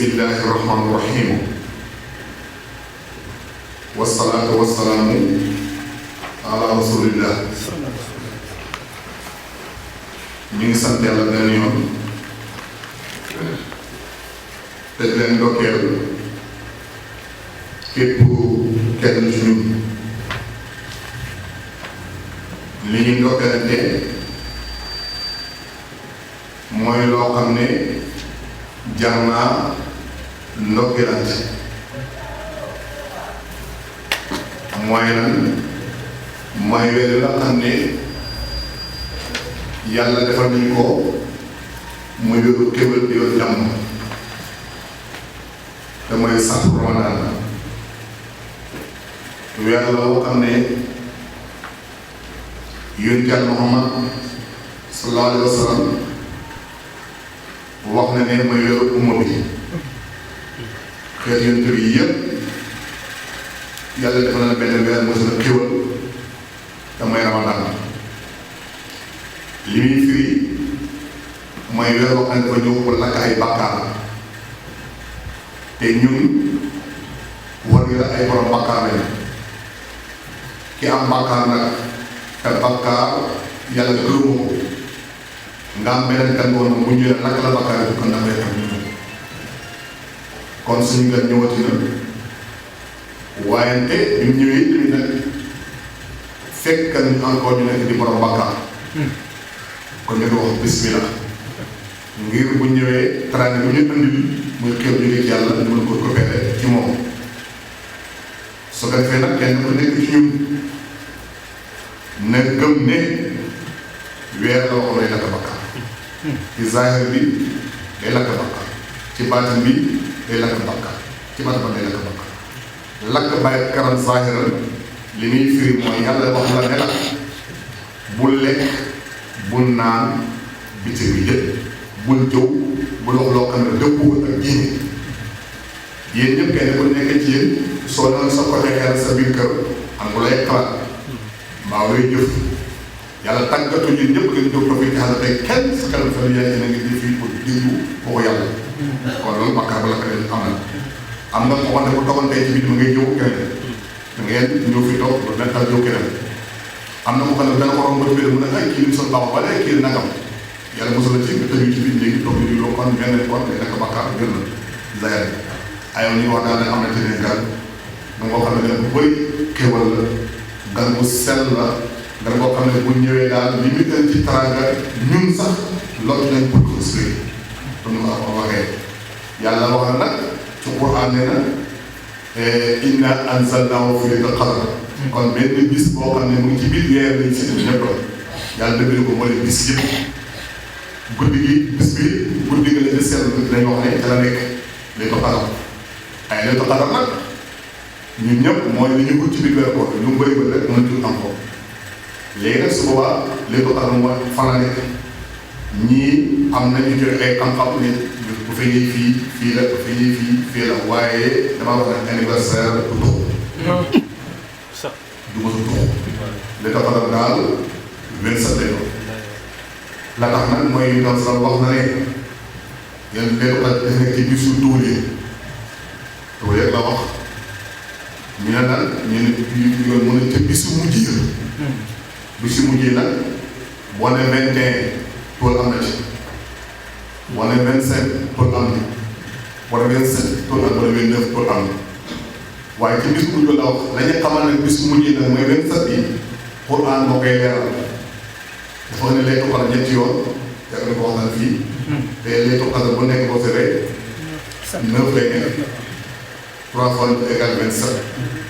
bismillahi rahmaani rahim wasalaatu wasalaamu ala rasulillah. ñu ngi sant yàlla benn yoon te di leen ndokkeel képp kenn ci ñun li ñu ndokkeelante mooy loo xam ne jar naa ndokkeelante mooy lan mooy weer la xam ne yàlla defal nañu ko muy wéru kéwél di yoon jàmm te mooy sax Ramadan weer la woo xam ne yonent Yàlla Muhammad sallallahu alayhi wa sallam wax na ne mooy weeru umma bi xeet yonent bi yëpp yàlla defal na benn weer moo suna kéwél te mooy Ramadan li muy firi mooy weer boo xam ne dafa ñëw pour lakk ay bàkkaar te ñun war ngi la ay borom bàkkaar lañu ki am bàkkaar nag te bàkkaar yàlla gërëmoo ko nga am beneen gan woon mu ñëwee lakk la bàkkaar yi kon dafay xam ñu kon suñu gan ñëwati na waaye te bi mu ñëwee tamit nag fekk ñu encore ñu nekk di borom bàkkaar kon ñu ko wax bismillah ngir bu ñëwee teraanga bu ñu andil muy xew jóge ci yàlla ñu mën ko coopérer ci moom su ko defee nag kenn ku nekk ci ñun na gëm ne weer la waxoon lay lakk bakkaar ci zahir bi day lakk bakkaar ci baatin bi day lakk bakkaar ci baatin ba day lakk bakkaar lakk bàyyi karam zahiral li muy firi mooy yàlla wax la ne la bul lekk bul naan biti bi yëpp bul jëw bul wax loo xam ne dëppoo ak diine yéen ñëpp kenn ku nekk ci yéen soo doon sa côté xel sa biir kër am nga lay xalaat mbaa lay jëf yàlla tàggatu ñun ñëpp ngeen jóg toog ci xel tey kenn sa xel fa la yaay ngi di fii pour déglu boo yàlla kon loolu bakkaar ba la ko def am nga ko wante bu toogoon tey ci biir ma ngay jëw keneen da ngeen ñëw fi toog ba benn tal jëw keneen am na ko xam ne dana ko romb ba mu ne ay kii ni sol baax wala kii nangam yàlla mosala ci nga tëju ci biir léegi toog di loo kon benn kon day nekk bakkaar gën na zahir ayoon ñu wax daal ne am na ci ne gan da nga xam ne gan bu bëri xéwal la gan bu sell la gan boo xam ne bu ñëwee daal li muy gën ci teraanga ñun sax loolu nañ pour ko expliquer comme ni ko waxee yàlla wax na nag ci Quran nee na inna anzalnahu fi laylatil qadr kon benn bis boo xam ne mu ngi ci biir weer lañ si ñëpp la yàlla dëgg ko moo leen bis yëpp guddi gi bis bi guddi gi lañ di seetlu dañ wax ne ca la nekk laylatul qadr ay laylatul qadr nag ñun ñëpp mooy li ñu gudd ci biir weer koor lu mu bëri ba rek mën a jur am ko léegi nag su boobaa laylatul qadr mooy fan la nekk ñii am nañu joxe ay xam-xam ne bu fekkee fii la bu fekkee fii la waaye damaa wax ne anniversaire du du ma sa tuux li ko xaral daal 27 lay doon la tax nag mooy doon sa wax na ne yéen leeru xaj def nekk ci bisu tuulee la wax ñu ne nag ñu ne yoon mën a ca bisu mujj yi bisu mujj yi nag boo ne 21 tool am na ci boo ne 25 tool am na wala 27 tool am wala 29 tool am na waaye ci bis bu mujj la wax la ñu xamal ne bis mujj nag mooy 27 bi Quran moo koy leeral dafa ne laylatul qadr ñetti yoon yàgg na ko wax naan fii te laylatul qadr bu nekk boo seree 9 lay nekk 3 fois égal 27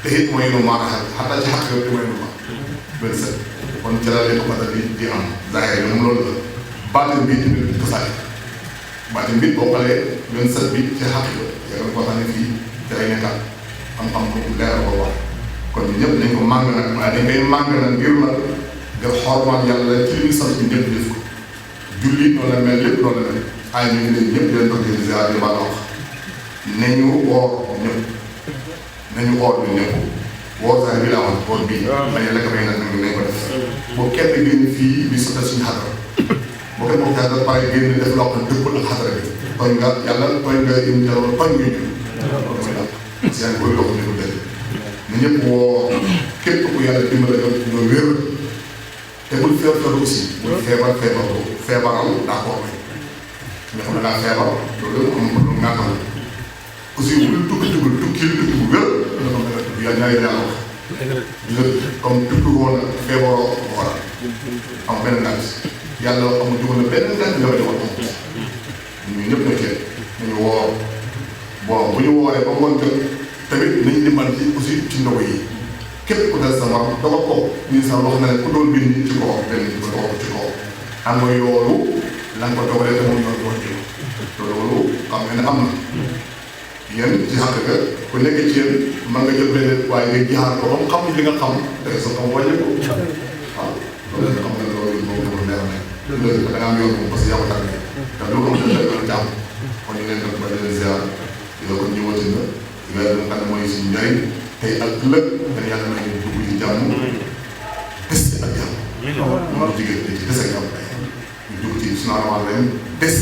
te it mooy nu maanaam xataa ci xaq yooyu mooy nu ma 27 kon ci la laylatul qadr di am zahir yi moom loolu la baatin bi tamit tasaay baatin bi boo xoolee 27 bi ci xaq yooyu yàgg na ko wax ne fii ci lay nekkaat xam-xam bu leer ko wax kon ñëpp dañ ko màng nag waaye dañ koy màng nag ngir la nga xormaal yàlla ci li muy sant ñu ñëpp def ko julli noonu la mel lépp noonu la mel ay ñu ngi leen ñëpp di leen toog di ziar di baax wax nañu woor ñëpp nañu woor ñu ñëpp woor sax bi la woon woor bii bañ a lekk bay nag nañ ko def boo kenn génn fii di sotal suñu xatar boo ko moom yàlla pare génn def loo xam dëppul ak xadara bi tooñ nga yàlla tooñ nga im jalo tooñ nga ñu loolu mooy daal parce que yaa ngi koy yokk ñu ko def na ñëpp woo képp ku yàlla dimbale nga wér te bul feebar aussi bul feebaral d'accord nga xam ne daa feebar loolu am lu ngàttal aussi bul tukki bu wér nga xam ne yaa ñaari yàlla wax comme tukki woon na feebaroo ko waral am benn ngànt yàlla amul dugal na benn ngànt nga joxoon amut ñun ñëpp na cee nañu woor bon bu ñu wooree ba ngoon jot tamit nañu dimbal ci aussi ci ndogu yi képp ku dal sa morom dogal ko ñu sax wax na ne ku doon bind ci kaw benn ci kaw xam nga yoolu la nga ko dogalee te moom ñoo doon jël te loolu xam nga ne am na yéen ci xàq nga ku nekk ci yéen mën nga jël benn waaye nga jihaar ko ba mu xam li nga xam day sa xam wàññi ko waaw loolu xam nga loolu moom dama leer ne loolu da nga am yoon moom parce que yaa ko tànnee te loolu am na yoon jàmm kon ñu leen def ba leen ziar di la ko ñëwati na weer bi nga xam ne mooy suñu njëriñ tey ak ëllëg dañ yàlla na ñu dugg ci jàmm des ak jàmm moom jigéen dañ ci des ak jàmm ñu dugg ci suñu normal ren des